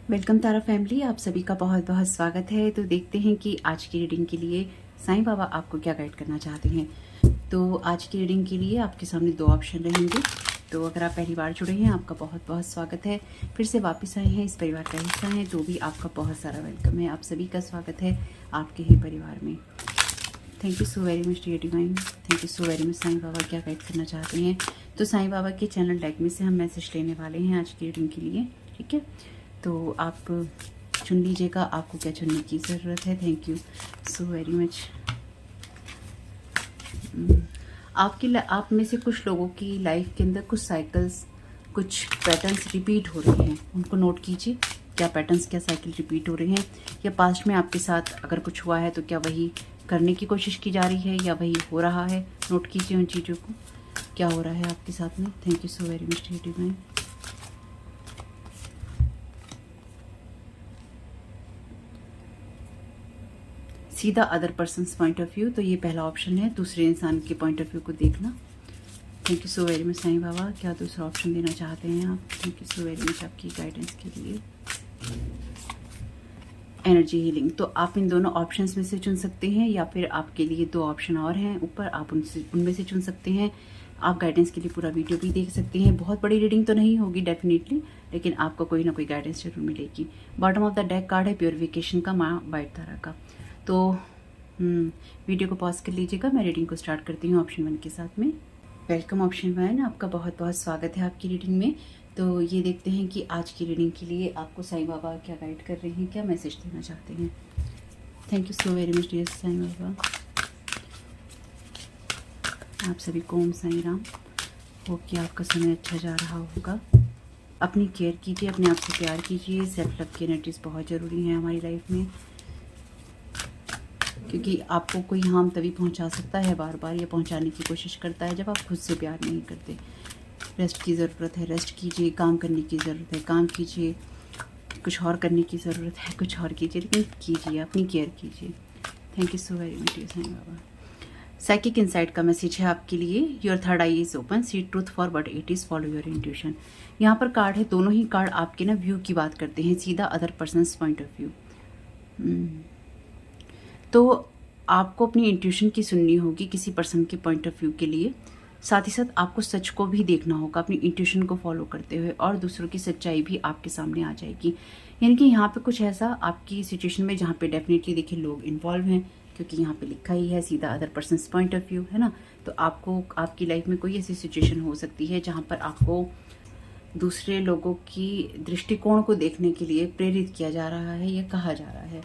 Welcome तारा family, आप सभी का बहुत बहुत स्वागत है। तो देखते हैं कि आज की रीडिंग के लिए साईं बाबा आपको क्या गाइड करना चाहते हैं। तो आज की रीडिंग के लिए आपके सामने दो ऑप्शन रहेंगे। तो अगर आप पहली बार जुड़े हैं, आपका बहुत बहुत स्वागत है। फिर से वापस आए हैं, इस परिवार का हिस्सा हैं, तो भी आपका बहुत सारा वेलकम है। आप सभी का स्वागत है आपके ही परिवार में। Thank you so very much dear divine, thank you so very much. Sai Baba क्या गाइड करना चाहते हैं। तो साईं बाबा के चैनल डेक में से हम मैसेज लेने वाले हैं आज की रीडिंग के लिए, ठीक है। तो आप चुन लीजिएगा आपको क्या चुनने की ज़रूरत है। Thank you so very much. आप में से कुछ लोगों की लाइफ के अंदर कुछ साइकिल्स, कुछ पैटर्न्स रिपीट हो रहे हैं। उनको नोट कीजिए, क्या पैटर्न्स, क्या साइकिल रिपीट हो रहे हैं, या पास्ट में आपके साथ अगर कुछ हुआ है तो क्या वही करने की कोशिश की जा रही है या वही हो रहा है। नोट कीजिए उन चीज़ों को, क्या हो रहा है आपके साथ में। Thank you so very much dear divine. सीधा other persons point of view, तो ये पहला ऑप्शन है, दूसरे इंसान के पॉइंट ऑफ व्यू को देखना। Thank you so very much Sai Baba, क्या दूसरा ऑप्शन देना चाहते हैं आप। Thank you so very much आपकी गाइडेंस के लिए। एनर्जी हीलिंग, तो आप इन दोनों ऑप्शंस में से चुन सकते हैं, या फिर आपके लिए दो ऑप्शन और हैं ऊपर, आप उनमें से चुन सकते हैं। आप गाइडेंस के लिए पूरा वीडियो भी देख सकते हैं। बहुत बड़ी रीडिंग तो नहीं होगी डेफिनेटली, लेकिन आपको कोई ना कोई गाइडेंस जरूर मिलेगी। Bottom of the deck card है प्योरिफिकेशन का, माँ वाइट तारा का। तो वीडियो को पॉज कर लीजिएगा, मैं रीडिंग को स्टार्ट करती हूँ ऑप्शन 1 के साथ में। वेलकम ऑप्शन 1, आपका बहुत बहुत स्वागत है आपकी रीडिंग में। तो ये देखते हैं कि आज की रीडिंग के लिए आपको साईं बाबा क्या गाइड कर रहे हैं, क्या मैसेज देना चाहते हैं। Thank you so very much dear Sai Baba. आप सभी को ओम साईं राम। होप कि आपका समय अच्छा जा रहा होगा। अपनी केयर कीजिए, अपने आप से प्यार कीजिए। सेल्फ लव की एनर्जीज बहुत ज़रूरी है हमारी लाइफ में, क्योंकि आपको कोई हार्म तभी पहुंचा सकता है बार बार, या पहुंचाने की कोशिश करता है, जब आप खुद से प्यार नहीं करते। रेस्ट की ज़रूरत है, रेस्ट कीजिए। काम करने की ज़रूरत है, काम कीजिए। कुछ और करने की ज़रूरत है, कुछ और कीजिए, लेकिन कीजिए, अपनी केयर कीजिए। Thank you so very much dear Sai Baba. Psychic insight का मैसेज है आपके लिए। Your third eye is open, see truth for what it is, follow your intuition. यहाँ पर कार्ड है, दोनों ही कार्ड आपके ना व्यू की बात करते हैं, सीधा other persons point of view. तो आपको अपनी इंट्यूशन की सुननी होगी किसी पर्सन के पॉइंट ऑफ व्यू के लिए। साथ ही साथ आपको सच को भी देखना होगा अपनी इंट्यूशन को फॉलो करते हुए, और दूसरों की सच्चाई भी आपके सामने आ जाएगी। यानी कि यहाँ पे कुछ ऐसा आपकी सिचुएशन में, जहाँ पे डेफिनेटली देखिए लोग इन्वॉल्व हैं, क्योंकि यहाँ पे लिखा ही है सीधा other persons point of view, है ना। तो आपको आपकी लाइफ में कोई ऐसी सिचुएशन हो सकती है जहाँ पर आपको दूसरे लोगों की दृष्टिकोण को देखने के लिए प्रेरित किया जा रहा है या कहा जा रहा है।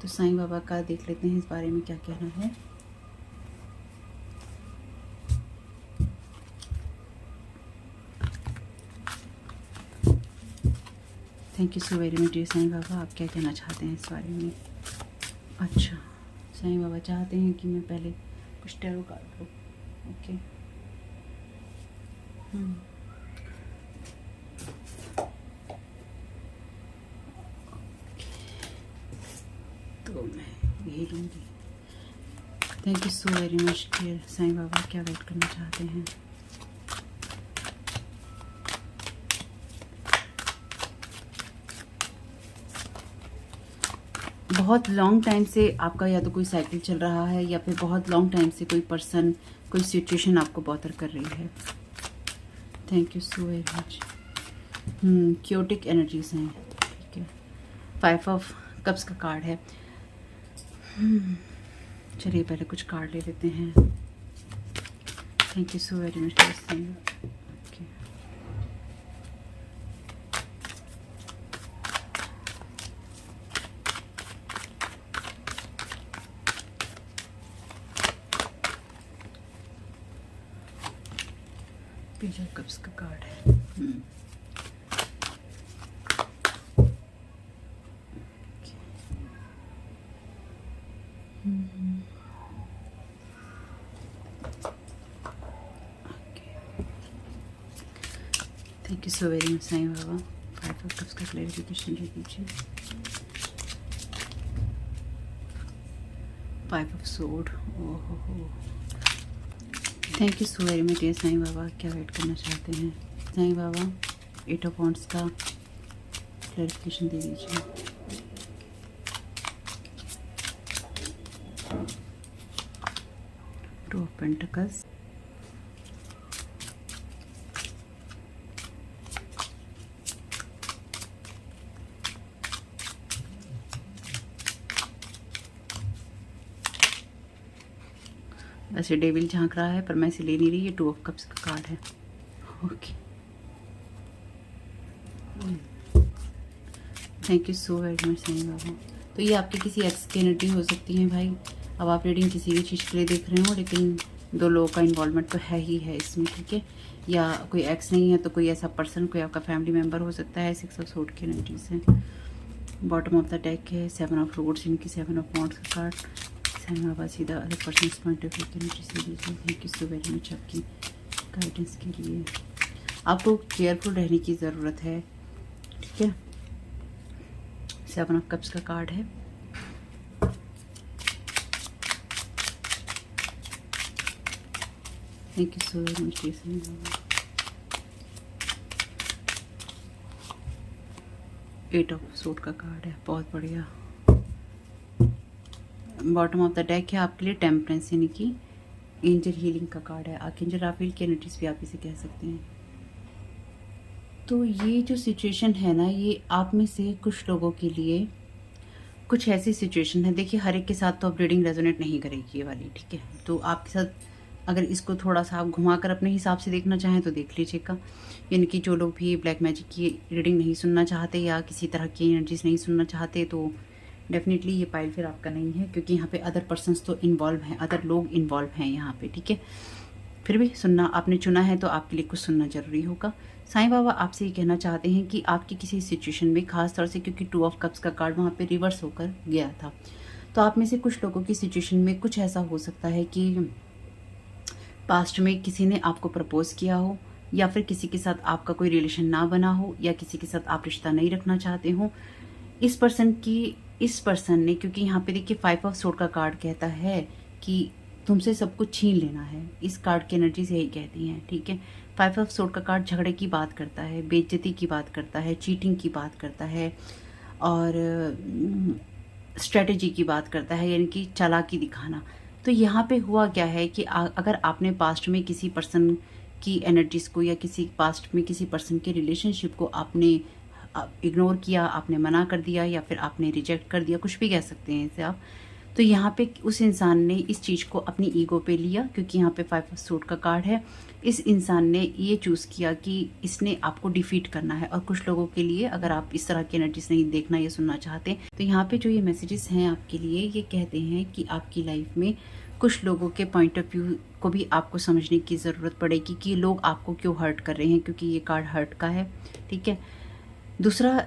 तो साईं बाबा का देख लेते हैं इस बारे में क्या कहना है। Thank you so very much Sai Baba, आप क्या कहना चाहते हैं इस बारे में। अच्छा, साईं बाबा चाहते हैं कि मैं पहले कुछ टैरो कार्ड लूँ। ओके, तो मैं यही लूँगी। Thank you so very much dear Sai Baba, क्या गाइड करना चाहते हैं। बहुत लॉन्ग टाइम से आपका या तो कोई साइकिल चल रहा है, या फिर बहुत लॉन्ग टाइम से कोई पर्सन, कोई सिचुएशन आपको बॉदर कर रही है। Thank you so very much. Chaotic energies हैं, ठीक है। 5 ऑफ कप्स का कार्ड है। चलिए पहले कुछ कार्ड ले लेते हैं। Thank you so very much. Okay, page of cups का कार्ड है। Thank you so very much Sai Baba. 5 of cups का क्लैरिफिकेशन दे दीजिए। 5 ऑफ सोर्ड, ओहो। Thank you so very much dear Sai Baba, क्या वेट करना चाहते हैं साईं बाबा। 8 ऑफ वॉन्ड्स का, क्लैरिफिकेशन दे दीजिए। टू ऑफ पेंटिकल्स, वैसे डेविल झांक रहा है पर मैं इसे ले नहीं रही, ये टू ऑफ कप्स का कार्ड है। Okay, thank you so very much Sai Baba. तो ये आपकी किसी एक्स की एनर्जी हो सकती है भाई। अब आप रीडिंग किसी भी चीज़ के लिए देख रहे हो, लेकिन दो लोगों का इन्वॉल्वमेंट तो है ही है इसमें, ठीक है। या कोई एक्स नहीं है तो कोई ऐसा पर्सन, कोई आपका फैमिली मेम्बर हो सकता है। 6 ऑफ सोर्ड की एनर्जीज है। बॉटम ऑफ द डेक है 7 ऑफ रोड्स, इनकी 7 ऑफ वॉन्ड्स का कार्ड। साईं बाबा सीधा अलग पर्सन पॉइंट ऑफ व्यू की एनर्जी से दीजिए। Thank you so very much आपकी गाइडेंस के लिए। आपको केयरफुल रहने की ज़रूरत है, ठीक है। 7 ऑफ कप्स का कार्ड है। Thank you so very much. 8 of sword का कार्ड है, बहुत बढ़िया। बॉटम ऑफ द डेक है आपके लिए टेम्परेंस, यानी कि एंजल हीलिंग का कार्ड है। आर्कएंजल राफेल की एनर्जीज भी आप इसे कह सकते हैं। तो ये जो सिचुएशन है ना, ये आप में से कुछ लोगों के लिए कुछ ऐसी सिचुएशन है। देखिए, हर एक के साथ तो अब रीडिंग रेजोनेट नहीं करेगी ये वाली, ठीक है। तो आपके साथ अगर इसको थोड़ा सा आप घुमाकर अपने हिसाब से देखना चाहें तो देख लीजिएगा। यानी कि जो लोग भी ब्लैक मैजिक की रीडिंग नहीं सुनना चाहते या किसी तरह की एनर्जीज नहीं सुनना चाहते, तो डेफिनेटली ये पाइल फिर आपका नहीं है, क्योंकि यहाँ पे अदर पर्सन्स तो इन्वॉल्व हैं, अदर लोग इन्वॉल्व हैं यहाँ पे, ठीक है। फिर भी सुनना आपने चुना है तो आपके लिए कुछ सुनना जरूरी होगा। साईं बाबा आपसे ये कहना चाहते हैं कि आपकी किसी सिचुएशन में, खास तौर से क्योंकि 2 ऑफ कप्स का कार्ड वहाँ पे रिवर्स होकर गया था, तो आप में से कुछ लोगों की सिचुएशन में कुछ ऐसा हो सकता है कि पास्ट में किसी ने आपको प्रपोज किया हो, या फिर किसी के साथ आपका कोई रिलेशन ना बना हो, या किसी के साथ आप रिश्ता नहीं रखना चाहते हो। इस पर्सन ने, क्योंकि यहाँ पे देखिए 5 ऑफ सोर्ड का कार्ड कहता है कि तुमसे सब कुछ छीन लेना है। इस कार्ड की एनर्जी से यही कहती हैं, ठीक है। 5 ऑफ सोर्ड का कार्ड झगड़े की बात करता है, बेइज्जती की बात करता है, चीटिंग की बात करता है और स्ट्रेटेजी की बात करता है, यानी कि चालाकी दिखाना। तो यहाँ पे हुआ क्या है कि अगर आपने पास्ट में किसी पर्सन की एनर्जीज को या किसी पास्ट में किसी पर्सन के रिलेशनशिप को आपने इग्नोर किया, आपने मना कर दिया या फिर आपने रिजेक्ट कर दिया, कुछ भी कह सकते हैं इसे आप, तो यहाँ पे उस इंसान ने इस चीज़ को अपनी ईगो पे लिया, क्योंकि यहाँ पे 5 ऑफ सोर्ड का कार्ड है। इस इंसान ने ये चूज़ किया कि इसने आपको डिफीट करना है। और कुछ लोगों के लिए, अगर आप इस तरह की एनर्जीज नहीं देखना या सुनना चाहते, तो यहाँ पे जो ये मैसेजेस हैं आपके लिए, ये कहते हैं कि आपकी लाइफ में कुछ लोगों के पॉइंट ऑफ व्यू को भी आपको समझने की ज़रूरत पड़ेगी कि लोग आपको क्यों हर्ट कर रहे हैं, क्योंकि ये कार्ड हर्ट का है, ठीक है। दूसरा,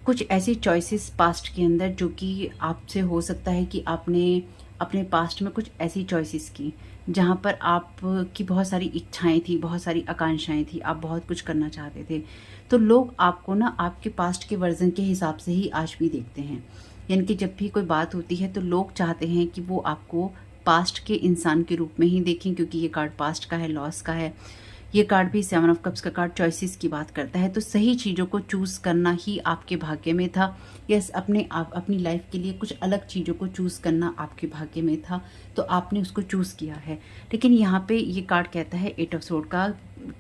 कुछ ऐसी चॉइसेस पास्ट के अंदर जो कि आपसे हो सकता है कि आपने अपने पास्ट में कुछ ऐसी चॉइसेस की जहाँ पर आपकी बहुत सारी इच्छाएं थी, बहुत सारी आकांक्षाएं थी, आप बहुत कुछ करना चाहते थे। तो लोग आपको ना आपके पास्ट के वर्जन के हिसाब से ही आज भी देखते हैं। यानी कि जब भी कोई बात होती है तो लोग चाहते हैं कि वो आपको पास्ट के इंसान के रूप में ही देखें, क्योंकि ये कार्ड पास्ट का है, लॉस का है। ये कार्ड भी 7 ऑफ कप्स का कार्ड चॉइसेस की बात करता है। तो सही चीज़ों को चूज़ करना ही आपके भाग्य में था। यस, अपनी लाइफ के लिए कुछ अलग चीज़ों को चूज़ करना आपके भाग्य में था, तो आपने उसको चूज़ किया है। लेकिन यहाँ पे ये कार्ड कहता है 8 ऑफ सोर्ड का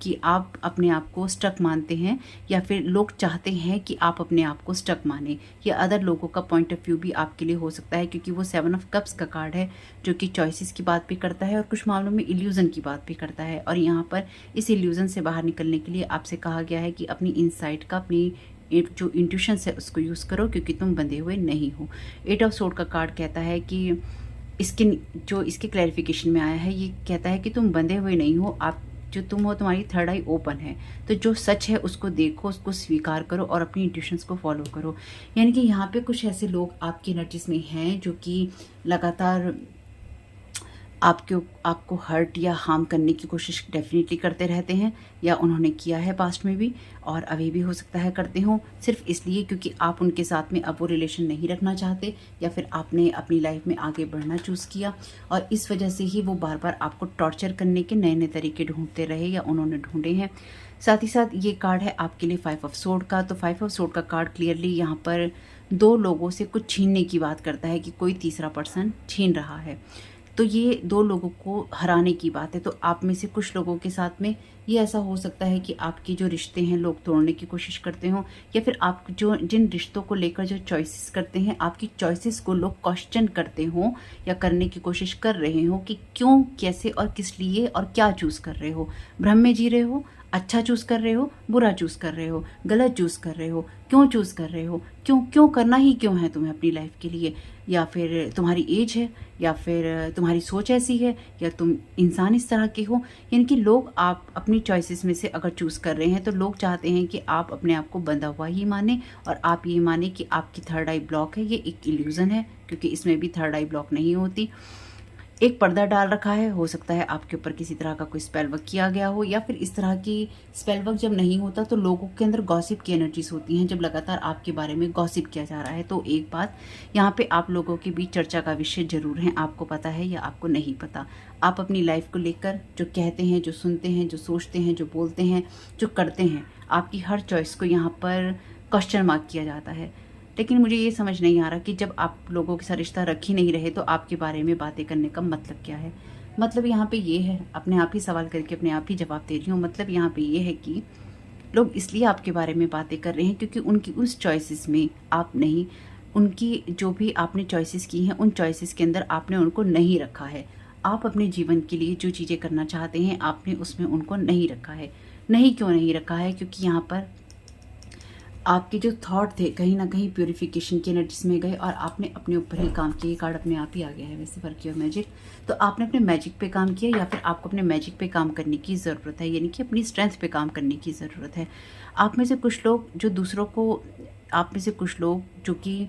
कि आप अपने आप को स्टक मानते हैं, या फिर लोग चाहते हैं कि आप अपने आप को स्टक माने, या अदर लोगों का पॉइंट ऑफ व्यू भी आपके लिए हो सकता है, क्योंकि वो 7 ऑफ कप्स का कार्ड है जो कि चॉइसेस की बात भी करता है और कुछ मामलों में इल्यूजन की बात भी करता है। और यहाँ पर इस इल्यूजन से बाहर निकलने के लिए आपसे कहा गया है कि अपनी इनसाइट का, अपनी जो इंट्यूशन है उसको यूज़ करो, क्योंकि तुम बंधे हुए नहीं हो। 8 ऑफ सोर्ड का कार्ड कहता है कि इसके क्लैरिफिकेशन में आया है, ये कहता है कि तुम बंधे हुए नहीं हो, आप जो तुम हो, तुम्हारी थर्ड आई ओपन है। तो जो सच है उसको देखो, उसको स्वीकार करो और अपनी इंट्यूशंस को फॉलो करो। यानी कि यहाँ पे कुछ ऐसे लोग आपकी एनर्जीज में हैं जो कि लगातार आपको हर्ट या हार्म करने की कोशिश डेफिनेटली करते रहते हैं, या उन्होंने किया है पास्ट में भी और अभी भी हो सकता है करते हों, सिर्फ इसलिए क्योंकि आप उनके साथ में अब वो रिलेशन नहीं रखना चाहते, या फिर आपने अपनी लाइफ में आगे बढ़ना चूज़ किया और इस वजह से ही वो बार बार आपको टॉर्चर करने के नए नए तरीके ढूंढते रहे या उन्होंने ढूंढे हैं। साथ ही साथ ये कार्ड है आपके लिए 5 ऑफ सोर्ड का। तो 5 ऑफ सोर्ड का कार्ड क्लियरली यहाँ पर दो लोगों से कुछ छीनने की बात करता है कि कोई तीसरा पर्सन छीन रहा है। तो ये दो लोगों को हराने की बात है। तो आप में से कुछ लोगों के साथ में ये ऐसा हो सकता है कि आपके जो रिश्ते हैं लोग तोड़ने की कोशिश करते हों, या फिर आप जो जिन रिश्तों को लेकर जो चॉइसेस करते हैं, आपकी चॉइसेस को लोग क्वेश्चन करते हों या करने की कोशिश कर रहे हो कि क्यों, कैसे और किस लिए और क्या चूज़ कर रहे हो। भ्रम में जी रहे हो, अच्छा चूज़ कर रहे हो, बुरा चूज़ कर रहे हो, गलत चूज़ कर रहे हो, क्यों चूज़ कर रहे हो, क्यों क्यों करना ही क्यों है तुम्हें अपनी लाइफ के लिए, या फिर तुम्हारी एज है, या फिर तुम्हारी सोच ऐसी है, या तुम इंसान इस तरह के हो। यानी कि लोग आप अपनी चॉइसेस में से अगर चूज़ कर रहे हैं तो लोग चाहते हैं कि आप अपने आप को बंधा हुआ ही माने और आप ये माने कि आपकी थर्ड आई ब्लॉक है। ये एक इल्यूज़न है क्योंकि इसमें भी थर्ड आई ब्लॉक नहीं होती। एक पर्दा डाल रखा है, हो सकता है आपके ऊपर किसी तरह का कोई स्पेल वर्क किया गया हो, या फिर इस तरह की स्पेल वर्क जब नहीं होता तो लोगों के अंदर गॉसिप की एनर्जीज होती हैं, जब लगातार आपके बारे में गॉसिप किया जा रहा है। तो एक बात यहाँ पे आप लोगों के बीच चर्चा का विषय जरूर है, आपको पता है या आपको नहीं पता। आप अपनी लाइफ को लेकर जो कहते हैं, जो सुनते हैं, जो सोचते हैं, जो बोलते हैं, जो करते हैं, आपकी हर चॉइस को यहाँ पर क्वेश्चन मार्क किया जाता है। लेकिन मुझे ये समझ नहीं आ रहा कि जब आप लोगों के साथ रिश्ता रख ही नहीं रहे तो आपके बारे में बातें करने का मतलब क्या है। मतलब यहाँ पे ये है, अपने आप ही सवाल करके अपने आप ही जवाब दे रही हूँ। मतलब यहाँ पे ये है कि लोग इसलिए आपके बारे में बातें कर रहे हैं क्योंकि उनकी उस चॉइसेस में आप नहीं, उनकी जो भी आपने चॉइसेस की हैं उन चॉइसेस के अंदर आपने उनको नहीं रखा है। आप अपने जीवन के लिए जो चीज़ें करना चाहते हैं आपने उसमें उनको नहीं रखा है। नहीं क्यों नहीं रखा है? क्योंकि यहाँ पर आपके जो थॉट थे कहीं ना कहीं प्यूरिफिकेशन की एनर्जीज में गए और आपने अपने ऊपर ही काम किया। ये कार्ड अपने आप ही आ गया है वैसे, वर्क योर मैजिक। तो आपने अपने मैजिक पे काम किया या फिर आपको अपने मैजिक पे काम करने की ज़रूरत है, यानी कि अपनी स्ट्रेंथ पे काम करने की ज़रूरत है। आप में से कुछ लोग जो दूसरों को, आप में से कुछ लोग जो कि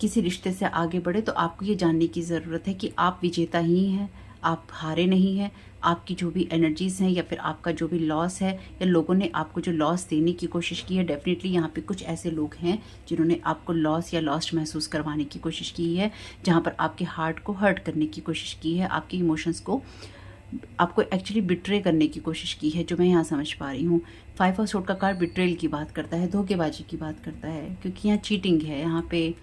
किसी रिश्ते से आगे बढ़े, तो आपको ये जानने की ज़रूरत है कि आप विजेता ही हैं, आप हारे नहीं हैं। आपकी जो भी एनर्जीज़ हैं या फिर आपका जो भी लॉस है या लोगों ने आपको जो लॉस देने की कोशिश की है, डेफिनेटली यहाँ पे कुछ ऐसे लोग हैं जिन्होंने आपको लॉस या लॉस्ट महसूस करवाने की कोशिश की है, जहाँ पर आपके हार्ट को हर्ट करने की कोशिश की है, आपके इमोशंस को आपको एक्चुअली बिट्रे करने की कोशिश की है, जो मैं यहाँ समझ पा रही हूँ। 5 ऑफ सोर्ड का कार्ड बिट्रेल की बात करता है, धोखेबाजी की बात करता है, क्योंकि यहाँ चीटिंग है, यहाँ पे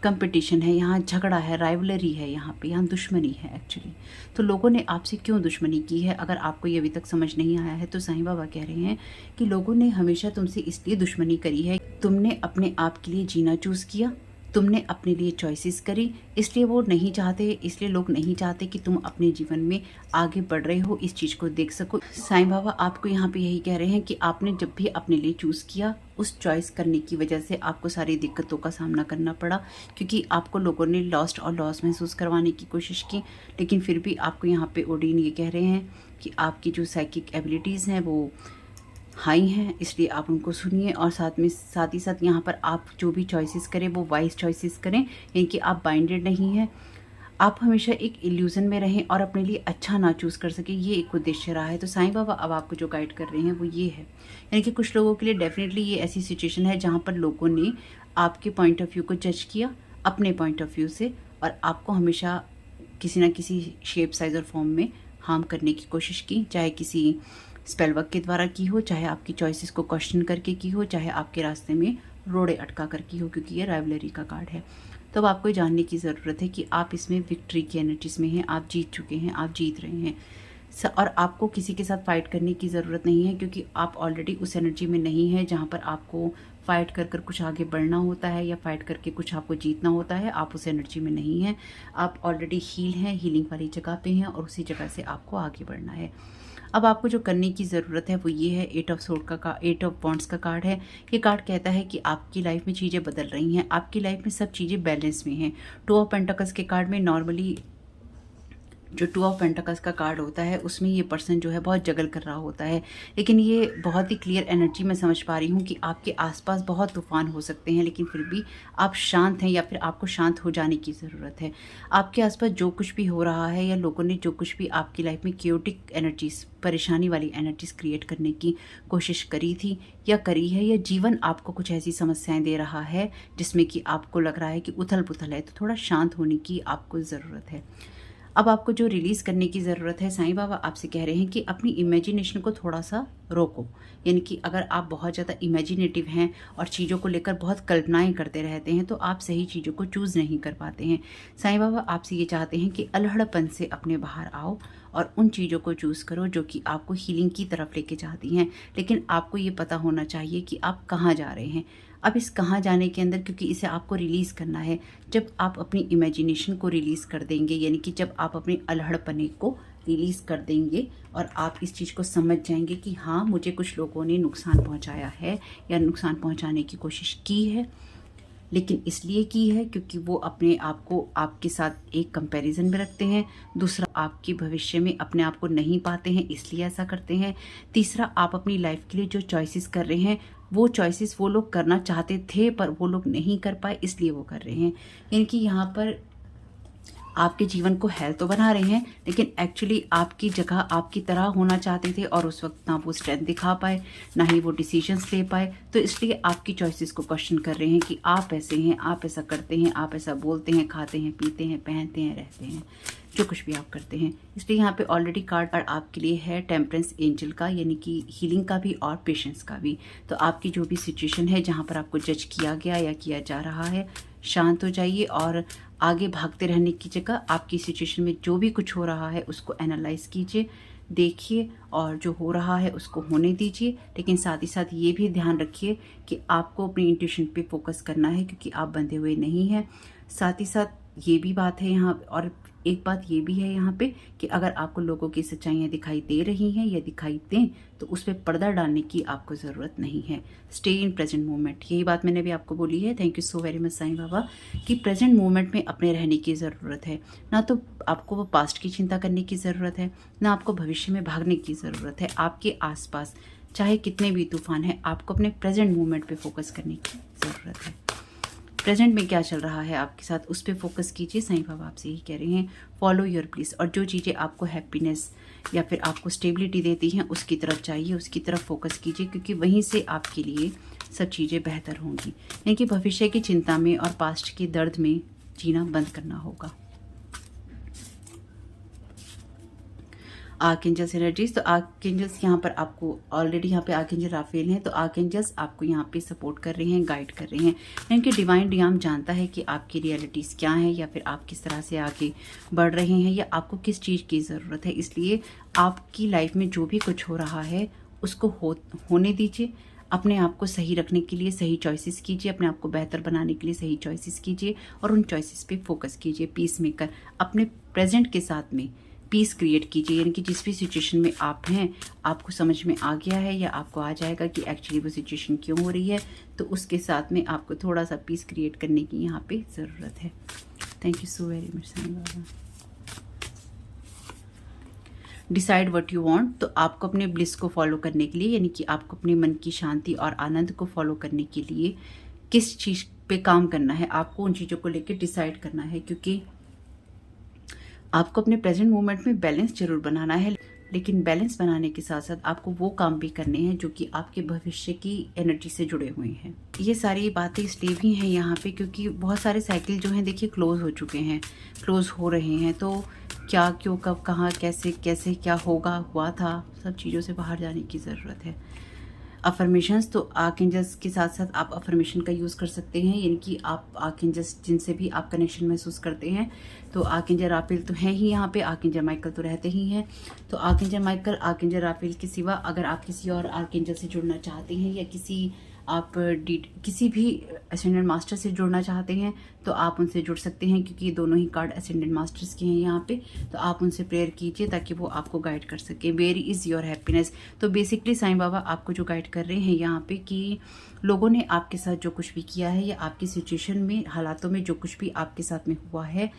कंपटीशन है, यहाँ झगड़ा है, राइवलरी है, यहाँ दुश्मनी है एक्चुअली। तो लोगों ने आपसे क्यों दुश्मनी की है, अगर आपको ये अभी तक समझ नहीं आया है तो साईं बाबा कह रहे हैं कि लोगों ने हमेशा तुमसे इसलिए दुश्मनी करी है, तुमने अपने आप के लिए जीना चूज़ किया, तुमने अपने लिए चॉइसेस करी, इसलिए वो नहीं चाहते, इसलिए लोग नहीं चाहते कि तुम अपने जीवन में आगे बढ़ रहे हो, इस चीज़ को देख सको। साईं बाबा आपको यहाँ पे यही कह रहे हैं कि आपने जब भी अपने लिए चूज़ किया, उस चॉइस करने की वजह से आपको सारी दिक्कतों का सामना करना पड़ा, क्योंकि आपको लोगों ने लॉस्ट और लॉस महसूस करवाने की कोशिश की। लेकिन फिर भी आपको यहाँ पे ओडीन ये कह रहे हैं कि आपकी जो साइकिक एबिलिटीज़ हैं वो हाई हैं, इसलिए आप उनको सुनिए और साथ ही साथ यहाँ पर आप जो भी चॉइसेस करें वो वाइज चॉइसेस करें, यानी कि आप बाइंडेड नहीं हैं। आप हमेशा एक इल्यूज़न में रहें और अपने लिए अच्छा ना चूज़ कर सके, ये एक उद्देश्य रहा है। तो साईं बाबा अब आपको जो गाइड कर रहे हैं वो ये है, यानी कि कुछ लोगों के लिए डेफिनेटली ये ऐसी सिचुएशन है जहाँ पर लोगों ने आपके पॉइंट ऑफ व्यू को जज किया अपने पॉइंट ऑफ व्यू से, और आपको हमेशा किसी ना किसी शेप, साइज़ और फॉर्म में हार्म करने की कोशिश की, चाहे किसी स्पेल वर्क के द्वारा की हो, चाहे आपकी चॉइसेस को क्वेश्चन करके की हो, चाहे आपके रास्ते में रोड़े अटका कर की हो, क्योंकि ये राइवलरी का कार्ड है। तो अब आपको जानने की ज़रूरत है कि आप इसमें विक्ट्री की एनर्जीज़ में हैं, आप जीत चुके हैं, आप जीत रहे हैं, और आपको किसी के साथ फाइट करने की ज़रूरत नहीं है, क्योंकि आप ऑलरेडी उस एनर्जी में नहीं है जहाँ पर आपको फाइट कर कर कुछ आगे बढ़ना होता है या फाइट करके कुछ आपको जीतना होता है। आप उस एनर्जी में नहीं हैं, आप ऑलरेडी हील हैं, हीलिंग वाली जगह पे हैं और उसी जगह से आपको आगे बढ़ना है। अब आपको जो करने की ज़रूरत है वो ये है, 8 ऑफ वॉन्ड्स का कार्ड है। ये कार्ड कहता है कि आपकी लाइफ में चीज़ें बदल रही हैं, आपकी लाइफ में सब चीज़ें बैलेंस में हैं। 2 ऑफ पेंटिकल्स के कार्ड में नॉर्मली जो 2 ऑफ पेंटिकल्स का कार्ड होता है उसमें ये पर्सन जो है बहुत जगल कर रहा होता है, लेकिन ये बहुत ही क्लियर एनर्जी मैं समझ पा रही हूँ कि आपके आसपास बहुत तूफान हो सकते हैं, लेकिन फिर भी आप शांत हैं या फिर आपको शांत हो जाने की ज़रूरत है। आपके आसपास जो कुछ भी हो रहा है या लोगों ने जो कुछ भी आपकी लाइफ में क्योटिक एनर्जीज, परेशानी वाली एनर्जीज क्रिएट करने की कोशिश करी थी या करी है, या जीवन आपको कुछ ऐसी समस्याएं दे रहा है जिसमें कि आपको लग रहा है कि उथल पुथल है, तो थोड़ा शांत होने की आपको ज़रूरत है। अब आपको जो रिलीज़ करने की ज़रूरत है, साईं बाबा आपसे कह रहे हैं कि अपनी इमेजिनेशन को थोड़ा सा रोको। यानी कि अगर आप बहुत ज़्यादा इमेजिनेटिव हैं और चीज़ों को लेकर बहुत कल्पनाएं करते रहते हैं तो आप सही चीज़ों को चूज़ नहीं कर पाते हैं। साईं बाबा आपसे ये चाहते हैं कि अल्हड़पन से अपने बाहर आओ और उन चीज़ों को चूज़ करो जो कि आपको हीलिंग की तरफ लेके जाती हैं, लेकिन आपको ये पता होना चाहिए कि आप कहाँ जा रहे हैं। अब इस कहाँ जाने के अंदर, क्योंकि इसे आपको रिलीज़ करना है, जब आप अपनी इमेजिनेशन को रिलीज़ कर देंगे, यानी कि जब आप अपने अल्हड़पने को रिलीज़ कर देंगे और आप इस चीज़ को समझ जाएंगे कि हाँ, मुझे कुछ लोगों ने नुकसान पहुंचाया है या नुकसान पहुंचाने की कोशिश की है, लेकिन इसलिए की है क्योंकि वो अपने आप को आपके साथ एक कंपैरिजन में रखते हैं। दूसरा, आपके भविष्य में अपने आप को नहीं पाते हैं इसलिए ऐसा करते हैं। तीसरा, आप अपनी लाइफ के लिए जो चॉइसेस कर रहे हैं वो चॉइसेस वो लोग करना चाहते थे पर वो लोग नहीं कर पाए इसलिए वो कर रहे हैं। यानी कि यहाँ पर आपके जीवन को हेल्थ तो बना रहे हैं, लेकिन एक्चुअली आपकी जगह आपकी तरह होना चाहते थे और उस वक्त ना वो स्ट्रेंथ दिखा पाए, ना ही वो डिसीजंस ले पाए, तो इसलिए आपकी चॉइसेस को क्वेश्चन कर रहे हैं कि आप ऐसे हैं, आप ऐसा करते हैं, आप ऐसा बोलते हैं, खाते हैं, पीते हैं, पहनते हैं, रहते हैं, जो कुछ भी आप करते हैं। इसलिए यहाँ पे ऑलरेडी कार्ड आपके लिए है टेम्परेंस एंजल का, यानी कि हीलिंग का भी और पेशेंस का भी। तो आपकी जो भी सिचुएशन है जहाँ पर आपको जज किया गया या किया जा रहा है, शांत हो जाइए और आगे भागते रहने की जगह आपकी सिचुएशन में जो भी कुछ हो रहा है उसको एनालाइज कीजिए, देखिए और जो हो रहा है उसको होने दीजिए। लेकिन साथ ही साथ ये भी ध्यान रखिए कि आपको अपनी इंट्यूशन पे फोकस करना है, क्योंकि आप बंधे हुए नहीं हैं। साथ ही साथ ये भी बात है यहाँ, और एक बात ये भी है यहाँ पे कि अगर आपको लोगों की सच्चाइयाँ दिखाई दे रही हैं या दिखाई दें तो उस पर पर्दा डालने की आपको ज़रूरत नहीं है। स्टे इन प्रेजेंट मोमेंट, यही बात मैंने भी आपको बोली है। Thank you so very much Sai Baba कि प्रेजेंट मोमेंट में अपने रहने की ज़रूरत है। ना तो आपको वो पास्ट की चिंता करने की ज़रूरत है, ना आपको भविष्य में भागने की ज़रूरत है। आपके आसपास चाहे कितने भी तूफान हैं, आपको अपने प्रेजेंट मोमेंट पे फोकस करने की ज़रूरत है। प्रेजेंट में क्या चल रहा है आपके साथ उस पर फोकस कीजिए। साईं बाबा आपसे यही कह रहे हैं, फॉलो योर प्लीज, और जो चीज़ें आपको हैप्पीनेस या फिर आपको स्टेबिलिटी देती हैं उसकी तरफ चाहिए, उसकी तरफ फोकस कीजिए, क्योंकि वहीं से आपके लिए सब चीज़ें बेहतर होंगी। यानी कि भविष्य की चिंता में और पास्ट के दर्द में जीना बंद करना होगा। आर्कएंजल्स एनर्जीज, तो आर्कएंजल्स यहाँ पर आपको ऑलरेडी यहाँ पे आर्कएंजल राफेल हैं, तो आर्कएंजल्स आपको यहाँ पे सपोर्ट कर रहे हैं, गाइड कर रहे हैं। यानी कि डिवाइन डियाम जानता है कि आपकी रियलिटीज़ क्या है या फिर आप किस तरह से आगे बढ़ रहे हैं या आपको किस चीज़ की ज़रूरत है। इसलिए आपकी लाइफ में जो भी कुछ हो रहा है उसको होने दीजिए। अपने आप को सही रखने के लिए सही चॉइसेस कीजिए, अपने आप को बेहतर बनाने के लिए सही चॉइसेस कीजिए और उन चॉइसेस पे फोकस कीजिए। पीस मेकर, अपने प्रेजेंट के साथ में पीस क्रिएट कीजिए। यानी कि जिस भी सिचुएशन में आप हैं आपको समझ में आ गया है या आपको आ जाएगा कि एक्चुअली वो सिचुएशन क्यों हो रही है, तो उसके साथ में आपको थोड़ा सा पीस क्रिएट करने की यहाँ पे ज़रूरत है। Thank you so very much Sai Baba. Decide what you want, तो आपको अपने ब्लिस को फॉलो करने के लिए, यानी कि आपको अपने मन की शांति और आनंद को फॉलो करने के लिए किस चीज़ पे काम करना है, आपको उन चीज़ों को लेकर डिसाइड करना है। क्योंकि आपको अपने प्रेजेंट मोमेंट में बैलेंस जरूर बनाना है, लेकिन बैलेंस बनाने के साथ साथ आपको वो काम भी करने हैं जो कि आपके भविष्य की एनर्जी से जुड़े हुए हैं। ये सारी बातें इसलिए भी हैं यहाँ पे क्योंकि बहुत सारे साइकिल जो हैं देखिए क्लोज हो चुके हैं, क्लोज हो रहे हैं। तो क्या, क्यों, कब, कहाँ, कैसे कैसे क्या होगा, हुआ था, सब चीज़ों से बाहर जाने की ज़रूरत है। अफर्मेशंस, तो आर्कएंजल्स के साथ साथ आप अफर्मेशन का यूज़ कर सकते हैं। यानी कि आप आर्कएंजल्स जिनसे भी आप कनेक्शन महसूस करते हैं, तो आर्कएंजल राफेल तो हैं ही यहाँ पे, आर्कएंजल माइकल तो रहते ही हैं। तो आर्कएंजल माइकल, आर्कएंजल राफेल के सिवा अगर आप किसी और आर्कएंजल से जुड़ना चाहते हैं या किसी भी असेंडेंट मास्टर से जुड़ना चाहते हैं तो आप उनसे जुड़ सकते हैं, क्योंकि दोनों ही कार्ड असेंडेंट मास्टर्स के हैं यहाँ पे। तो आप उनसे प्रेयर कीजिए ताकि वो आपको गाइड कर सके। वेयर इज़ योर हैप्पीनेस, तो बेसिकली साईं बाबा आपको जो गाइड कर रहे हैं यहाँ पे कि लोगों ने आपके साथ जो कुछ भी किया है या आपकी सिचुएशन में, हालातों में जो कुछ भी आपके साथ में हुआ है,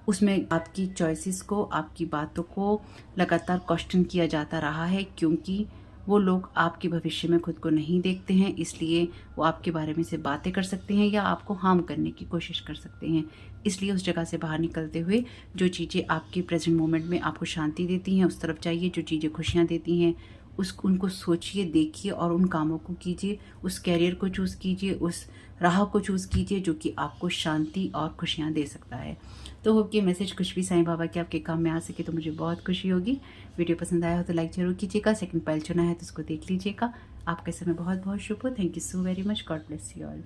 उसमें आपकी चॉइसेस को, आपकी बातों को लगातार क्वेश्चन किया जाता रहा है, क्योंकि वो लोग आपके भविष्य में खुद को नहीं देखते हैं, इसलिए वो आपके बारे में से बातें कर सकते हैं या आपको हार्म करने की कोशिश कर सकते हैं। इसलिए उस जगह से बाहर निकलते हुए जो चीज़ें आपके प्रेजेंट मोमेंट में आपको शांति देती हैं उस तरफ जाइए, जो चीज़ें खुशियाँ देती हैं उनको सोचिए, देखिए और उन कामों को कीजिए, उस कैरियर को चूज़ कीजिए, उस राह को चूज़ कीजिए जो कि आपको शांति और खुशियाँ दे सकता है। तो होप कि मैसेज कुछ भी साईं बाबा के आपके काम में आ सके तो मुझे बहुत खुशी होगी। वीडियो पसंद आया हो तो लाइक ज़रूर कीजिएगा। सेकंड पाइल चुना है तो उसको देख लीजिएगा। आपका समय बहुत बहुत शुभ हो। Thank you so very much. God bless you all.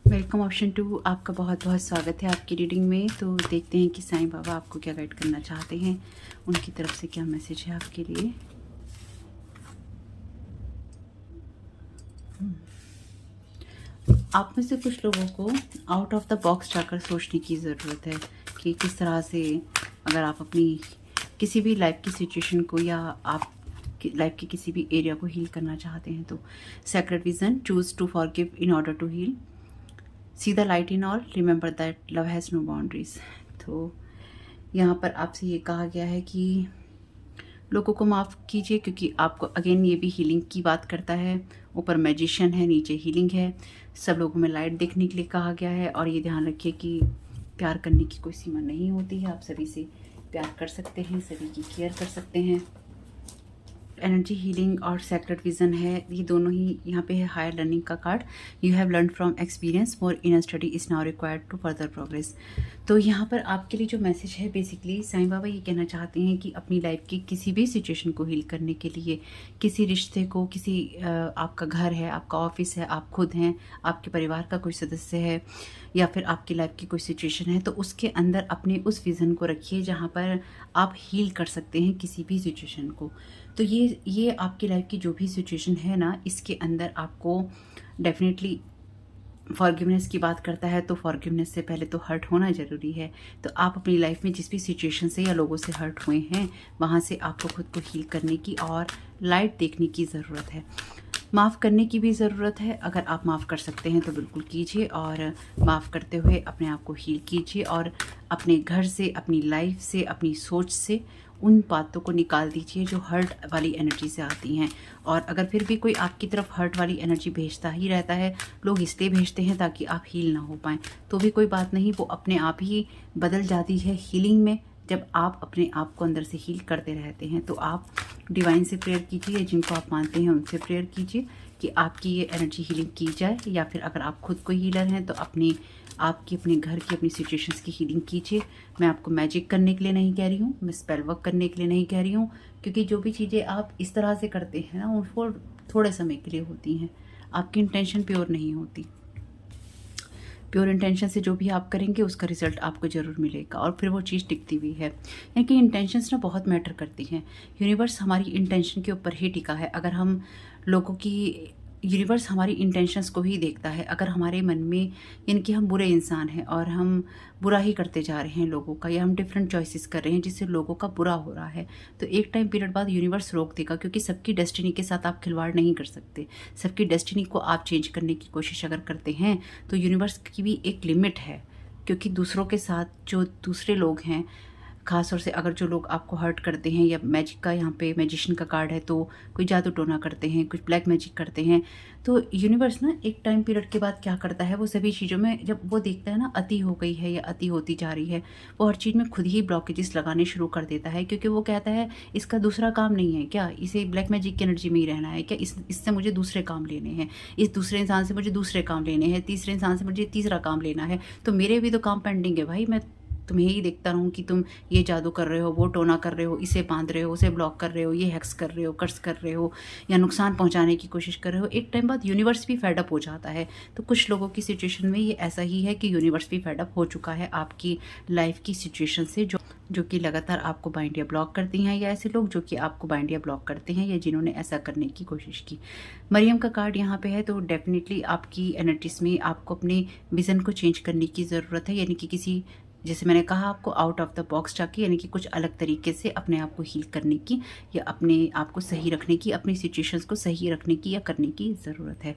Welcome option 2, आपका बहुत बहुत स्वागत है आपकी रीडिंग में। तो देखते हैं कि साईं बाबा आपको क्या गाइड करना चाहते हैं, उनकी तरफ से क्या मैसेज है आपके लिए। आप में से कुछ लोगों को आउट ऑफ द बॉक्स जाकर सोचने की ज़रूरत है कि किस तरह से अगर आप अपनी किसी भी लाइफ की सिचुएशन को या आप लाइफ के किसी भी एरिया को हील करना चाहते हैं तो secret vision, choose to forgive in order to heal, see the light in all, remember that love has no boundaries. तो यहाँ पर आपसे ये कहा गया है कि लोगों को माफ़ कीजिए, क्योंकि आपको अगेन ये भी हीलिंग की बात करता है। ऊपर मैजिशियन है, नीचे हीलिंग है। सब लोगों में लाइट देखने के लिए कहा गया है। और ये ध्यान रखिए कि प्यार करने की कोई सीमा नहीं होती है। आप सभी से प्यार कर सकते हैं, सभी की केयर कर सकते हैं। एनर्जी हीलिंग और सेक्रेट विजन है, ये दोनों ही यहाँ पे है। हायर लर्निंग का card, you have learn from experience, more inner study is now required to further progress. तो यहाँ पर आपके लिए जो मैसेज है, बेसिकली साईं बाबा ये कहना चाहते हैं कि अपनी लाइफ की किसी भी सिचुएशन को हील करने के लिए, किसी रिश्ते को, किसी आपका घर है, आपका ऑफिस है, आप खुद हैं, आपके परिवार का कोई सदस्य है या फिर आपकी लाइफ की कोई सिचुएशन है, तो उसके अंदर अपने उस विज़न को रखिए जहाँ पर आप हील कर सकते हैं किसी भी सिचुएशन को। तो ये आपकी लाइफ की जो भी सिचुएशन है ना, इसके अंदर आपको डेफिनेटली फॉरगिवनेस की बात करता है। तो फॉरगिवनेस से पहले तो हर्ट होना ज़रूरी है। तो आप अपनी लाइफ में जिस भी सिचुएशन से या लोगों से हर्ट हुए हैं, वहाँ से आपको खुद को हील करने की और लाइट देखने की ज़रूरत है। माफ़ करने की भी ज़रूरत है। अगर आप माफ़ कर सकते हैं तो बिल्कुल कीजिए और माफ़ करते हुए अपने आप को हील कीजिए और अपने घर से, अपनी लाइफ से, अपनी सोच से उन बातों को निकाल दीजिए जो हर्ट वाली एनर्जी से आती हैं। और अगर फिर भी कोई आपकी तरफ हर्ट वाली एनर्जी भेजता ही रहता है, लोग इसलिए भेजते हैं ताकि आप हील ना हो पाएँ, तो भी कोई बात नहीं, वो अपने आप ही बदल जाती है हीलिंग में। जब आप अपने आप को अंदर से हील करते रहते हैं तो आप डिवाइन से प्रेयर कीजिए, जिनको आप मानते हैं उनसे प्रेयर कीजिए कि आपकी ये एनर्जी हीलिंग की जाए। या फिर अगर आप खुद को हीलर हैं तो अपने घर की, अपनी सिचुएशंस की हीलिंग कीजिए। मैं आपको मैजिक करने के लिए नहीं कह रही हूँ, मैं स्पेल वर्क करने के लिए नहीं कह रही हूँ, क्योंकि जो भी चीज़ें आप इस तरह से करते हैं ना, वो थोड़े समय के लिए होती हैं। आपकी इंटेंशन प्योर नहीं होती। प्योर इंटेंशन से जो भी आप करेंगे उसका रिजल्ट आपको ज़रूर मिलेगा और फिर वो चीज़ टिकती भी है। यानी कि इंटेंशंस ना बहुत मैटर करती हैं। यूनिवर्स हमारी इंटेंशन के ऊपर ही टिका है। अगर हम लोगों की, यूनिवर्स हमारी इंटेंशंस को ही देखता है। अगर हमारे मन में, यानी कि हम बुरे इंसान हैं और हम बुरा ही करते जा रहे हैं लोगों का, या हम डिफरेंट चॉइसेस कर रहे हैं जिससे लोगों का बुरा हो रहा है, तो एक टाइम पीरियड बाद यूनिवर्स रोक देगा, क्योंकि सबकी डेस्टिनी के साथ आप खिलवाड़ नहीं कर सकते। सबकी डेस्टिनी को आप चेंज करने की कोशिश अगर करते हैं तो यूनिवर्स की भी एक लिमिट है, क्योंकि दूसरों के साथ जो दूसरे लोग हैं, ख़ास तौर से अगर जो लोग आपको हर्ट करते हैं, या मैजिक का यहाँ पे मैजिशियन का कार्ड है, तो कोई जादू टोना करते हैं, कुछ ब्लैक मैजिक करते हैं, तो यूनिवर्स ना एक टाइम पीरियड के बाद क्या करता है, वो सभी चीज़ों में जब वो देखता है ना अति हो गई है या अति होती जा रही है, वो हर चीज़ में खुद ही ब्लॉकेजेस लगाने शुरू कर देता है, क्योंकि वो कहता है इसका दूसरा काम नहीं है क्या, इसे ब्लैक मैजिक की एनर्जी में ही रहना है क्या, इससे मुझे दूसरे काम लेने हैं, इस दूसरे इंसान से मुझे दूसरे काम लेने हैं, तीसरे इंसान से मुझे तीसरा काम लेना है, तो मेरे भी तो काम पेंडिंग है भाई। मैं तुम्हें ही देखता रहूँ कि तुम ये जादू कर रहे हो, वो टोना कर रहे हो, इसे बांध रहे हो, उसे ब्लॉक कर रहे हो, ये हैक्स कर रहे हो, कर्स कर रहे हो, या नुकसान पहुंचाने की कोशिश कर रहे हो। एक टाइम बाद यूनिवर्स भी फेडअप हो जाता है। तो कुछ लोगों की सिचुएशन में ये ऐसा ही है कि यूनिवर्स भी फेडअप हो चुका है आपकी लाइफ की सिचुएशन से, जो कि लगातार आपको बाइंड या ब्लॉक करती हैं, या ऐसे लोग जो कि आपको बाइंड या ब्लॉक करते हैं, या जिन्होंने ऐसा करने की कोशिश की। मरियम का कार्ड यहाँ पे है, तो डेफिनेटली आपकी एनर्जीज में आपको अपने विज़न को चेंज करने की ज़रूरत है, यानी कि किसी जैसे मैंने कहा आपको आउट ऑफ द बॉक्स जाके, यानी कि कुछ अलग तरीके से अपने आप को हील करने की या अपने आप को सही रखने की, अपनी सिचुएशंस को सही रखने की या करने की ज़रूरत है।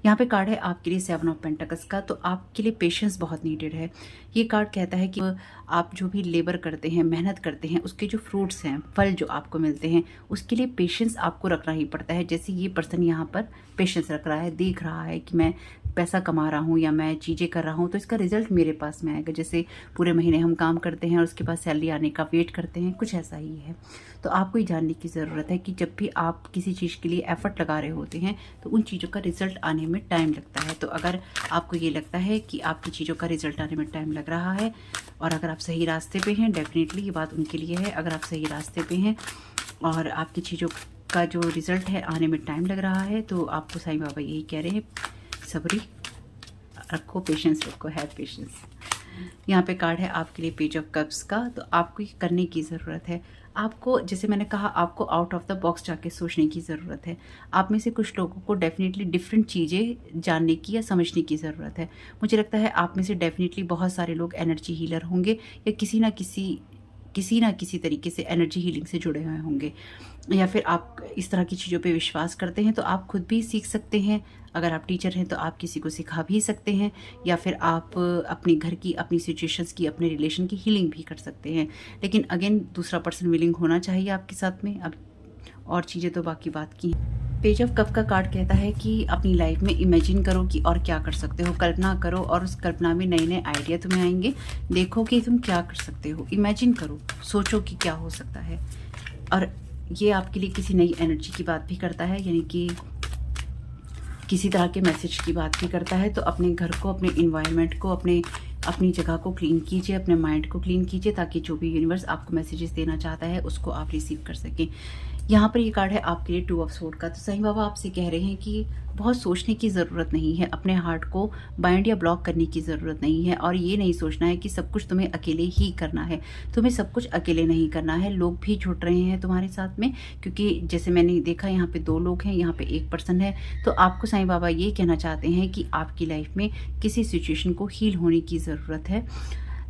यहाँ पे कार्ड है आपके लिए 7 ऑफ पेंटिकल्स का, तो आपके लिए पेशेंस बहुत नीडेड है। ये कार्ड कहता है कि आप जो भी लेबर करते हैं, मेहनत करते हैं, उसके जो फ्रूट्स हैं, फल जो आपको मिलते हैं, उसके लिए पेशेंस आपको रखना ही पड़ता है। जैसे ये पर्सन यहाँ पर पेशेंस रख रहा है, देख रहा है कि मैं पैसा कमा रहा हूँ या मैं चीज़ें कर रहा हूँ तो इसका रिजल्ट मेरे पास में आएगा। जैसे पूरे महीने हम काम करते हैं और उसके बाद सैलरी आने का वेट करते हैं, कुछ ऐसा ही है। तो आपको ये जानने की ज़रूरत है कि जब भी आप किसी चीज़ के लिए एफर्ट लगा रहे होते हैं तो उन चीज़ों का रिजल्ट आने में टाइम लगता है। तो अगर आपको ये लगता है कि आपकी चीज़ों का रिजल्ट आने में टाइम लग रहा है और अगर आप सही रास्ते पे हैं, डेफिनेटली ये बात उनके लिए है। अगर आप सही रास्ते पे हैं और आपकी चीज़ों का जो रिज़ल्ट है आने में टाइम लग रहा है, तो आपको साईं बाबा यही कह रहे हैं, सब्री रखो, पेशेंस रखो, हैव पेशेंस। यहाँ पे कार्ड है आपके लिए पेज ऑफ कप्स का, तो आपको ये करने की ज़रूरत है। आपको, जैसे मैंने कहा, आपको आउट ऑफ द बॉक्स जाके सोचने की ज़रूरत है। आप में से कुछ लोगों को डेफिनेटली डिफरेंट चीज़ें जानने की या समझने की ज़रूरत है। मुझे लगता है आप में से डेफिनेटली बहुत सारे लोग एनर्जी हीलर होंगे या किसी ना किसी तरीके से एनर्जी हीलिंग से जुड़े हुए होंगे, या फिर आप इस तरह की चीज़ों पे विश्वास करते हैं तो आप खुद भी सीख सकते हैं। अगर आप टीचर हैं तो आप किसी को सिखा भी सकते हैं, या फिर आप अपने घर की, अपनी सिचुएशंस की, अपने रिलेशन की हीलिंग भी कर सकते हैं। लेकिन अगेन दूसरा पर्सन विलिंग होना चाहिए आपके साथ में। अब और चीज़ें तो बाकी बात की हैं। पेज ऑफ कप का कार्ड कहता है कि अपनी लाइफ में इमेजिन करो कि और क्या कर सकते हो, कल्पना करो और उस कल्पना में नए नए आइडिया तुम्हें आएंगे। देखो कि तुम क्या कर सकते हो, इमेजिन करो, सोचो कि क्या हो सकता है। और ये आपके लिए किसी नई एनर्जी की बात भी करता है, यानी कि किसी तरह के मैसेज की बात भी करता है। तो अपने घर को, अपने इन्वायरमेंट को, अपनी जगह को क्लीन कीजिए, अपने माइंड को क्लीन कीजिए, ताकि जो भी यूनिवर्स आपको मैसेजेस देना चाहता है उसको आप रिसीव कर सकें। यहाँ पर ये कार्ड है आपके लिए 2 ऑफ स्वॉर्ड का, तो साईं बाबा आपसे कह रहे हैं कि बहुत सोचने की ज़रूरत नहीं है, अपने हार्ट को बाइंड या ब्लॉक करने की ज़रूरत नहीं है, और ये नहीं सोचना है कि सब कुछ तुम्हें अकेले ही करना है। तुम्हें सब कुछ अकेले नहीं करना है, लोग भी जुड़ रहे हैं तुम्हारे साथ में, क्योंकि जैसे मैंने देखा यहाँ पे 2 लोग हैं, यहाँ पे 1 पर्सन है। तो आपको साईं बाबा ये कहना चाहते हैं कि आपकी लाइफ में किसी सिचुएशन को हील होने की ज़रूरत है,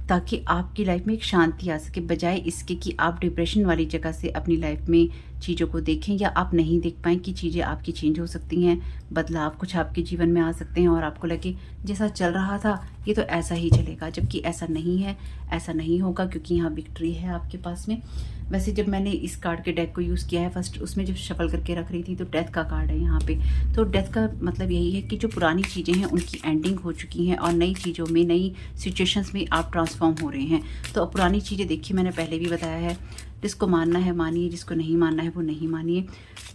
ताकि आपकी लाइफ में एक शांति आ सके, बजाय इसके कि आप डिप्रेशन वाली जगह से अपनी लाइफ में चीज़ों को देखें, या आप नहीं देख पाएँ कि चीज़ें आपकी चेंज हो सकती हैं, बदलाव कुछ आपके जीवन में आ सकते हैं और आपको लगे जैसा चल रहा था ये तो ऐसा ही चलेगा, जबकि ऐसा नहीं है, ऐसा नहीं होगा, क्योंकि यहाँ विक्ट्री है आपके पास में। वैसे जब मैंने इस कार्ड के डेक को यूज़ किया है फर्स्ट, उसमें जब शफल करके रख रही थी तो डेथ का कार्ड है यहाँ पे। तो डेथ का मतलब यही है कि जो पुरानी चीज़ें हैं उनकी एंडिंग हो चुकी हैं और नई चीज़ों में, नई सिचुएशंस में आप ट्रांसफॉर्म हो रहे हैं। तो अब पुरानी चीज़ें देखिए, मैंने पहले भी बताया है, जिसको मानना है मानिए, जिसको नहीं मानना है वो नहीं मानिए।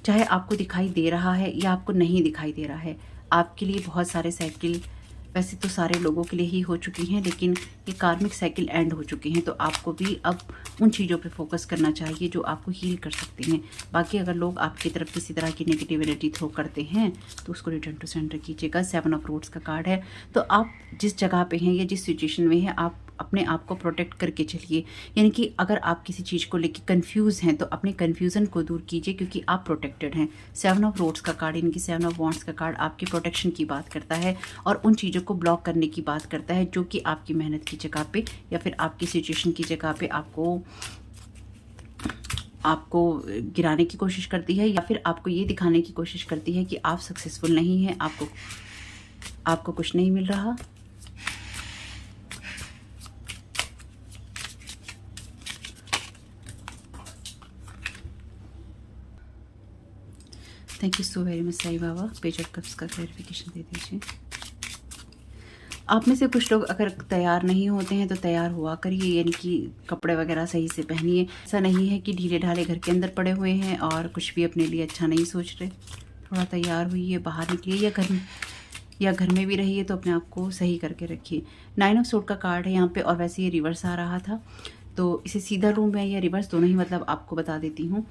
चाहे आपको दिखाई दे रहा है या आपको नहीं दिखाई दे रहा है, आपके लिए बहुत सारे साइकिल, वैसे तो सारे लोगों के लिए ही हो चुकी हैं, लेकिन ये कार्मिक साइकिल एंड हो चुके हैं। तो आपको भी अब उन चीज़ों पे फोकस करना चाहिए जो आपको हील कर सकती हैं। बाकी अगर लोग आपकी तरफ किसी तरह की नेगेटिव एनर्जी थ्रो करते हैं तो उसको रिटर्न टू सेंटर कीजिएगा। 7 ऑफ रोड्स का कार्ड है, तो आप जिस जगह पे हैं या जिस सिचुएशन में हैं, आप अपने आप को प्रोटेक्ट करके चलिए। यानी कि अगर आप किसी चीज़ को लेकर कंफ्यूज हैं तो अपने कंफ्यूजन को दूर कीजिए, क्योंकि आप प्रोटेक्टेड हैं। 7 ऑफ रोड्स का कार्ड, यानी कि 7 ऑफ वॉन्ड्स का कार्ड आपकी प्रोटेक्शन की बात करता है और उन चीज़ों को ब्लॉक करने की बात करता है जो कि आपकी मेहनत की जगह पे या फिर आपकी सिचुएशन की जगह पे आपको गिराने की कोशिश करती है, या फिर आपको ये दिखाने की कोशिश करती है कि आप सक्सेसफुल नहीं हैं, आपको कुछ नहीं मिल रहा। Thank you so very much Sai Baba. Page of cups का क्लैरिफिकेशन दे दीजिए। आप में से कुछ लोग अगर तैयार नहीं होते हैं तो तैयार हुआ करिए, यानी कि कपड़े वगैरह सही से पहनिए। ऐसा नहीं है कि ढीले ढाले घर के अंदर पड़े हुए हैं और कुछ भी अपने लिए अच्छा नहीं सोच रहे। थोड़ा तैयार हुई, बाहर निकलिए, या घर में भी रहिए तो अपने आप को सही करके रखिए। 9 ऑफ सोर्ड का कार्ड है यहाँ पे, और वैसे ये रिवर्स आ रहा था, तो इसे सीधा रूम में या रिवर्स दोनों ही मतलब आपको बता देती हूँ।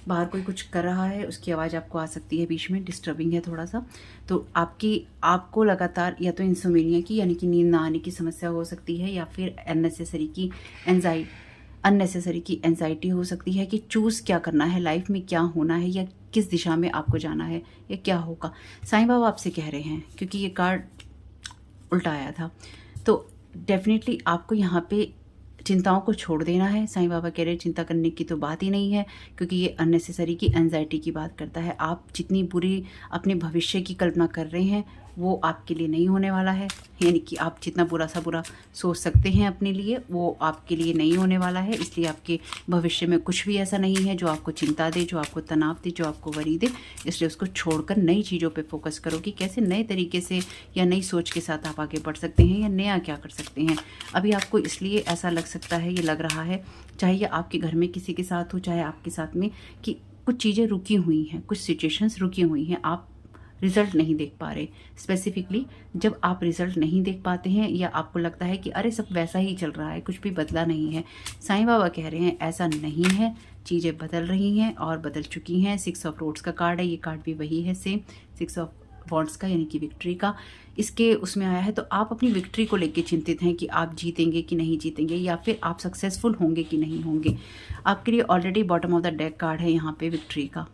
बाहर कोई कुछ कर रहा है, उसकी आवाज़ आपको आ सकती है, बीच में डिस्टर्बिंग है थोड़ा सा। तो आपको लगातार या तो इंसोमेनिया की, यानी कि नींद ना आने की समस्या हो सकती है, या फिर अननेसेसरी की एंजाइटी हो सकती है कि चूज़ क्या करना है, लाइफ में क्या होना है, या किस दिशा में आपको जाना है, या क्या होगा। साईं बाबा आपसे कह रहे हैं, क्योंकि ये कार्ड उल्टा आया था, तो डेफिनेटली आपको यहाँ पे चिंताओं को छोड़ देना है। साईं बाबा कह रहे हैं चिंता करने की तो बात ही नहीं है, क्योंकि ये अननेसेसरी की एंजाइटी की बात करता है। आप जितनी बुरी अपने भविष्य की कल्पना कर रहे हैं वो आपके लिए नहीं होने वाला है। यानी कि आप जितना बुरा सोच सकते हैं अपने लिए, वो आपके लिए नहीं होने वाला है। इसलिए आपके भविष्य में कुछ भी ऐसा नहीं है जो आपको चिंता दे, जो आपको तनाव दे, जो आपको वरी दे। इसलिए उसको छोड़कर नई चीज़ों पे फोकस करो कि कैसे नए तरीके से या नई सोच के साथ आप आगे बढ़ सकते हैं या नया क्या कर सकते हैं। अभी आपको इसलिए ऐसा लग सकता है, ये लग रहा है, चाहे ये आपके घर में किसी के साथ हो, चाहे आपके साथ में, कि कुछ चीज़ें रुकी हुई हैं, कुछ सिचुएशंस रुकी हुई हैं, आप रिजल्ट नहीं देख पा रहे। स्पेसिफिकली जब आप रिजल्ट नहीं देख पाते हैं या आपको लगता है कि अरे सब वैसा ही चल रहा है, कुछ भी बदला नहीं है, साईं बाबा कह रहे हैं ऐसा नहीं है, चीज़ें बदल रही हैं और बदल चुकी हैं। 6 ऑफ रोड्स का कार्ड है, ये कार्ड भी वही है सेम, 6 ऑफ वॉन्ड्स का, यानी कि विक्ट्री का इसके उसमें आया है। तो आप अपनी विक्ट्री को लेके चिंतित हैं कि आप जीतेंगे कि नहीं जीतेंगे, या फिर आप सक्सेसफुल होंगे कि नहीं होंगे। आपके लिए already bottom of the deck card है यहाँ पे विक्ट्री का।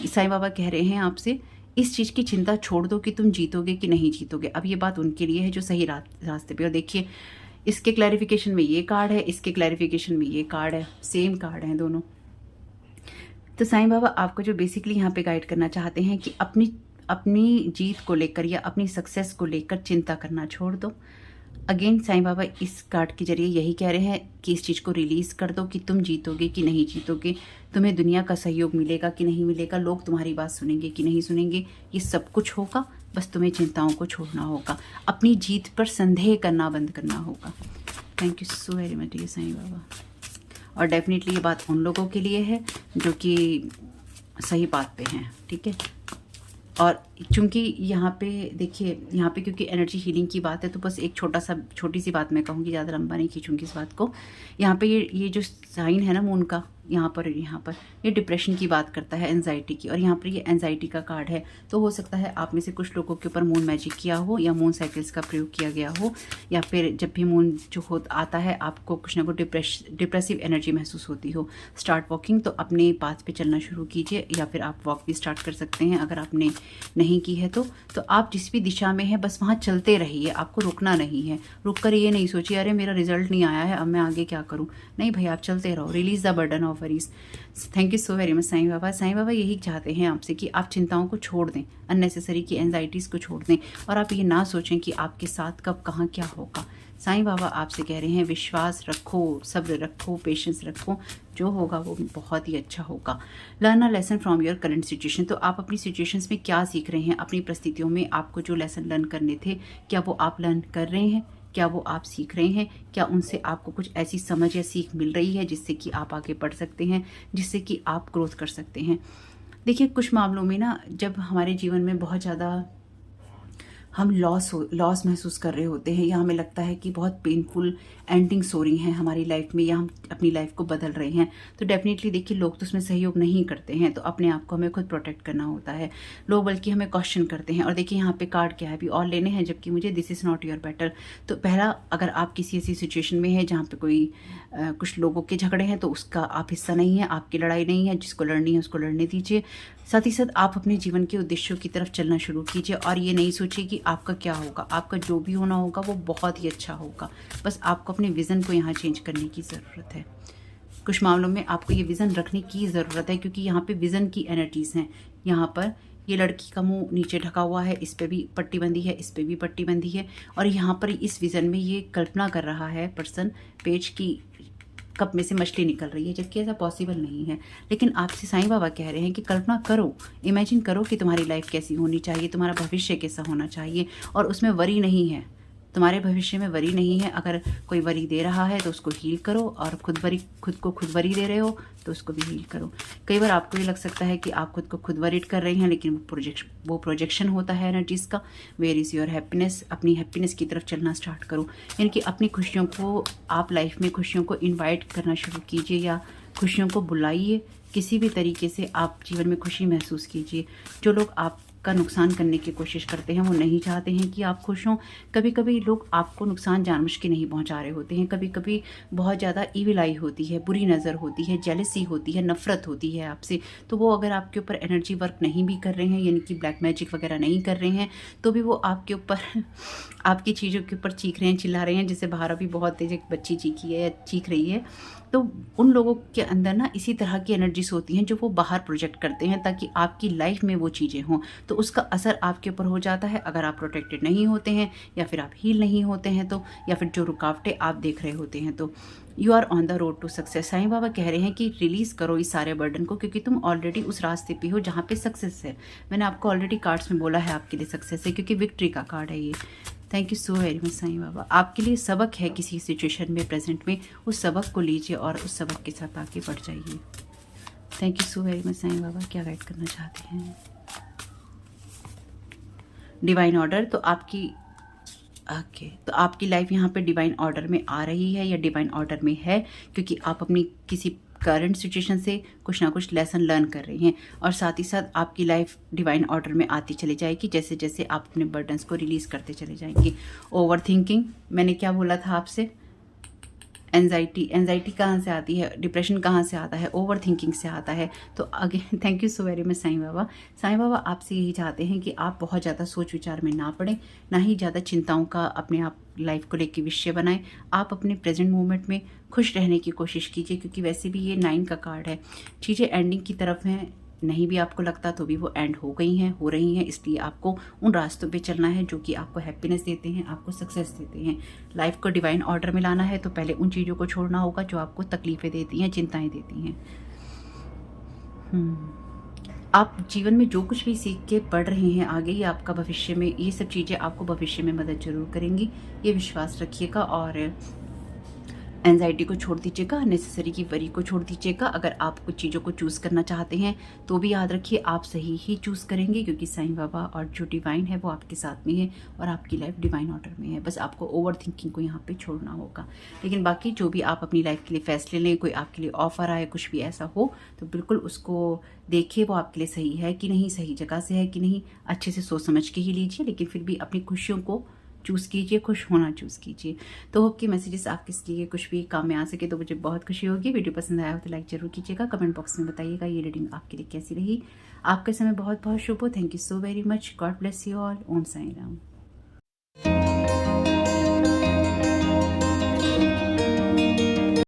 साईं बाबा कह रहे हैं आपसे इस चीज़ की चिंता छोड़ दो कि तुम जीतोगे कि नहीं जीतोगे। अब ये बात उनके लिए है जो सही रास्ते पे। और देखिए इसके क्लैरिफिकेशन में ये कार्ड है, इसके क्लैरिफिकेशन में ये कार्ड है, सेम कार्ड हैं दोनों। तो साईं बाबा आपको जो बेसिकली यहाँ पे गाइड करना चाहते हैं कि अपनी जीत को लेकर या अपनी सक्सेस को लेकर चिंता करना छोड़ दो। अगेन साईं बाबा इस कार्ड के जरिए यही कह रहे हैं कि इस चीज़ को रिलीज़ कर दो कि तुम जीतोगे कि नहीं जीतोगे, तुम्हें दुनिया का सहयोग मिलेगा कि नहीं मिलेगा, लोग तुम्हारी बात सुनेंगे कि नहीं सुनेंगे, ये सब कुछ होगा। बस तुम्हें चिंताओं को छोड़ना होगा, अपनी जीत पर संदेह करना बंद करना होगा। Thank you so very much ये साईं बाबा। और डेफिनेटली ये बात उन लोगों के लिए है जो कि सही बात पे हैं, ठीक है। और चूंकि यहाँ पे देखिए, यहाँ पे क्योंकि एनर्जी हीलिंग की बात है, तो बस एक छोटी सी बात मैं कहूँगी, ज़्यादा लंबा नहीं खींचूंगी इस बात को। यहाँ पे ये जो साइन है ना मून का, यहाँ पर ये डिप्रेशन की बात करता है, एंजाइटी की। और यहाँ पर ये एंजाइटी का कार्ड है। तो हो सकता है आप में से कुछ लोगों के ऊपर मून मैजिक किया हो या मून साइकिल्स का प्रयोग किया गया हो, या फिर जब भी मून जो आता है आपको कुछ ना कुछ डिप्रेसिव एनर्जी महसूस होती हो। स्टार्ट वॉकिंग, तो अपने पाथ पे चलना शुरू कीजिए, या फिर आप वॉक भी स्टार्ट कर सकते हैं अगर आपने नहीं की है तो आप जिस भी दिशा में है बस वहाँ चलते रहिए, आपको रुकना नहीं है। रुक कर ये नहीं सोचिए अरे मेरा रिजल्ट नहीं आया है, अब मैं आगे क्या करूँ। नहीं भाई, आप चलते रहो। Release the burden of worries. Thank you so very much Sai Baba. Sai Baba यही चाहते हैं आपसे कि आप चिंताओं को छोड़ दें, अननेसेसरी की एंजाइटीज़ को छोड़ दें, और आप ये ना सोचें कि आपके साथ कब कहाँ क्या होगा। साईं बाबा आपसे कह रहे हैं विश्वास रखो, सब्र रखो, पेशेंस रखो, जो होगा वो बहुत ही अच्छा होगा। Learn a lesson from your current situation. तो आप अपनी सिचुएशंस में क्या सीख रहे हैं, अपनी परिस्थितियों में आपको जो लेसन लर्न करने थे, क्या वो आप लर्न कर रहे हैं, क्या वो आप सीख रहे हैं, क्या उनसे आपको कुछ ऐसी समझ या सीख मिल रही है जिससे कि आप आगे बढ़ सकते हैं, जिससे कि आप ग्रोथ कर सकते हैं। देखिए कुछ मामलों में ना, जब हमारे जीवन में बहुत ज़्यादा हम लॉस महसूस कर रहे होते हैं, या हमें लगता है कि बहुत पेनफुल एंडिंग्स हो रही हैं हमारी लाइफ में, या हम अपनी लाइफ को बदल रहे हैं, तो डेफिनेटली देखिए लोग तो उसमें सहयोग नहीं करते हैं। तो अपने आप को हमें खुद प्रोटेक्ट करना होता है। लोग बल्कि हमें क्वेश्चन करते हैं। और देखिए यहाँ पे कार्ड क्या है, अभी और लेने हैं, जबकि मुझे this is not your battle. तो पहला, अगर आप किसी ऐसी सिचुएशन में है जहाँ पे कोई कुछ लोगों के झगड़े हैं, तो उसका आप हिस्सा नहीं है, आपकी लड़ाई नहीं है। जिसको लड़नी है उसको लड़ने दीजिए। साथ ही साथ आप अपने जीवन के उद्देश्यों की तरफ चलना शुरू कीजिए, और ये नहीं सोचिए कि आपका क्या होगा। आपका जो भी होना होगा वो बहुत ही अच्छा होगा। बस आपको अपने विज़न को यहाँ चेंज करने की ज़रूरत है। कुछ मामलों में आपको ये विज़न रखने की ज़रूरत है, क्योंकि यहाँ पे विज़न की एनर्जीज़ हैं। यहाँ पर ये लड़की का मुंह नीचे ढका हुआ है, इस पे भी पट्टी बंधी है, इस पे भी पट्टी बंधी है, और यहाँ पर इस विज़न में ये कल्पना कर रहा है पर्सन, पेज की कप में से मछली निकल रही है, जबकि ऐसा पॉसिबल नहीं है। लेकिन आपसे साईं बाबा कह रहे हैं कि कल्पना करो, इमेजिन करो कि तुम्हारी लाइफ कैसी होनी चाहिए, तुम्हारा भविष्य कैसा होना चाहिए, और उसमें वरी नहीं है। तुम्हारे भविष्य में वरी नहीं है। अगर कोई वरी दे रहा है तो उसको हील करो, और खुद को खुद वरी दे रहे हो तो उसको भी हील करो। कई बार आपको ये लग सकता है कि आप खुद को खुद वरीड कर रहे हैं, लेकिन वो प्रोजेक्शन होता है एनर्जीज़ का। Where is your happiness. अपनी हैप्पीनेस की तरफ चलना स्टार्ट करो, यानी कि अपनी खुशियों को, आप लाइफ में खुशियों को इन्वाइट करना शुरू कीजिए, या खुशियों को बुलाइए। किसी भी तरीके से आप जीवन में खुशी महसूस कीजिए। जो लोग आपका आपका नुकसान करने की कोशिश करते हैं, वो नहीं चाहते हैं कि आप खुश हों। कभी कभी लोग आपको नुकसान जानबूझ के नहीं पहुंचा रहे होते हैं, कभी कभी बहुत ज़्यादा ईविल आई होती है, बुरी नज़र होती है, जेलसी होती है, नफरत होती है आपसे। तो वो अगर आपके ऊपर एनर्जी वर्क नहीं भी कर रहे हैं, यानी कि ब्लैक मैजिक वगैरह नहीं कर रहे हैं, तो भी वो आपके ऊपर आपकी चीज़ों के ऊपर चीख रहे हैं, चिल्ला रहे हैं। जैसे बाहर अभी बहुत तेज एक बच्ची चीखी है या चीख रही है, तो उन लोगों के अंदर ना इसी तरह की एनर्जीज होती हैं जो वो बाहर प्रोजेक्ट करते हैं ताकि आपकी लाइफ में वो चीज़ें हों। तो उसका असर आपके ऊपर हो जाता है अगर आप प्रोटेक्टेड नहीं होते हैं, या फिर आप हील नहीं होते हैं, तो या फिर जो रुकावटें आप देख रहे होते हैं। तो you are on the road to success. Sai Baba कह रहे हैं कि रिलीज़ करो इस सारे बर्डन को, क्योंकि तुम ऑलरेडी उस रास्ते पे हो जहाँ पे सक्सेस है। मैंने आपको ऑलरेडी कार्ड्स में बोला है आपके लिए सक्सेस है, क्योंकि विक्ट्री का कार्ड है ये। Thank you so very much Sai Baba. आपके लिए सबक है किसी सिचुएशन में, प्रेजेंट में, उस सबक को लीजिए और उस सबक के साथ आगे बढ़ जाइए। Thank you so very much Sai Baba. क्या गाइड करना चाहते हैं? Divine order. तो आपकी तो आपकी लाइफ यहाँ पे डिवाइन ऑर्डर में आ रही है या डिवाइन ऑर्डर में है, क्योंकि आप अपनी किसी करंट सिचुएशन से कुछ ना कुछ लेसन लर्न कर रही हैं, और साथ ही साथ आपकी लाइफ डिवाइन ऑर्डर में आती चली जाएगी जैसे जैसे आप अपने बर्डन्स को रिलीज़ करते चले जाएंगे। ओवर थिंकिंग, मैंने क्या बोला था आपसे? एंजाइटी कहाँ से आती है, डिप्रेशन कहाँ से आता है? ओवर थिंकिंग से आता है। तो again thank you so very much Sai Baba. Sai Baba आपसे यही चाहते हैं कि आप बहुत ज़्यादा सोच विचार में ना पड़ें, ना ही ज़्यादा चिंताओं का अपने आप लाइफ को लेकर विषय बनाएं। आप अपने प्रेजेंट मोमेंट में खुश रहने की कोशिश कीजिए, क्योंकि वैसे भी ये 9 का कार्ड है। चीज़ें एंडिंग की तरफ हैं, नहीं भी आपको लगता तो भी वो एंड हो गई हैं, हो रही हैं। इसलिए आपको उन रास्तों पे चलना है जो कि आपको हैप्पीनेस देते हैं, आपको सक्सेस देते हैं। लाइफ को डिवाइन ऑर्डर में लाना है तो पहले उन चीज़ों को छोड़ना होगा जो आपको तकलीफ़ें देती हैं, चिंताएं देती हैं। आप जीवन में जो कुछ भी सीख के पढ़ रहे हैं आगे, ये आपका भविष्य में, ये सब चीज़ें आपको भविष्य में मदद जरूर करेंगी, ये विश्वास रखिएगा। और एंजाइटी को छोड़ दीजिएगा, नेसेसरी की वरी को छोड़ दीजिएगा। अगर आप कुछ चीज़ों को चूज़ करना चाहते हैं तो भी याद रखिए आप सही ही चूज़ करेंगे, क्योंकि साईं बाबा और जो डिवाइन है वो आपके साथ में है और आपकी लाइफ डिवाइन ऑर्डर में है। बस आपको ओवर थिंकिंग को यहाँ पे छोड़ना होगा। लेकिन बाकी जो भी आप अपनी लाइफ के लिए फैसले लें, कोई आपके लिए ऑफर आए, कुछ भी ऐसा हो, तो बिल्कुल उसको देखिए वो आपके लिए सही है कि नहीं, सही जगह से है कि नहीं। अच्छे से सोच समझ के ही लीजिए, लेकिन फिर भी अपनी खुशियों को चूज़ कीजिए, खुश होना चूज़ कीजिए। तो होप कि मैसेजेस आपके लिए कुछ भी काम में आ सके तो मुझे बहुत खुशी होगी। वीडियो पसंद आया हो तो लाइक जरूर कीजिएगा, कमेंट बॉक्स में बताइएगा ये रीडिंग आपके लिए कैसी रही। आपका समय बहुत बहुत शुभ हो। Thank you so very much. God bless you all. ओम साईं राम।